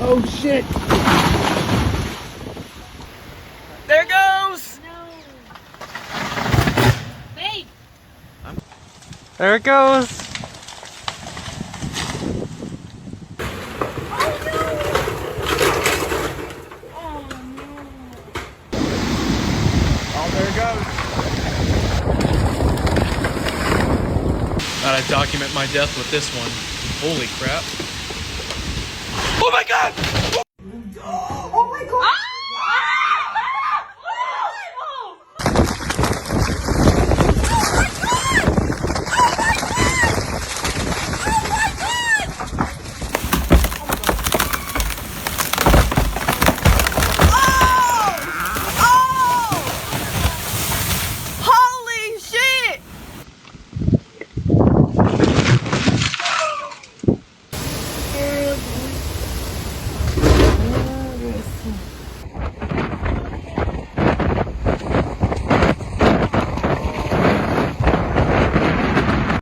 Oh shit! There it goes! No. Babe! There it goes! Oh, there it goes. Thought I'd document my death with this one. Holy crap. Oh my god!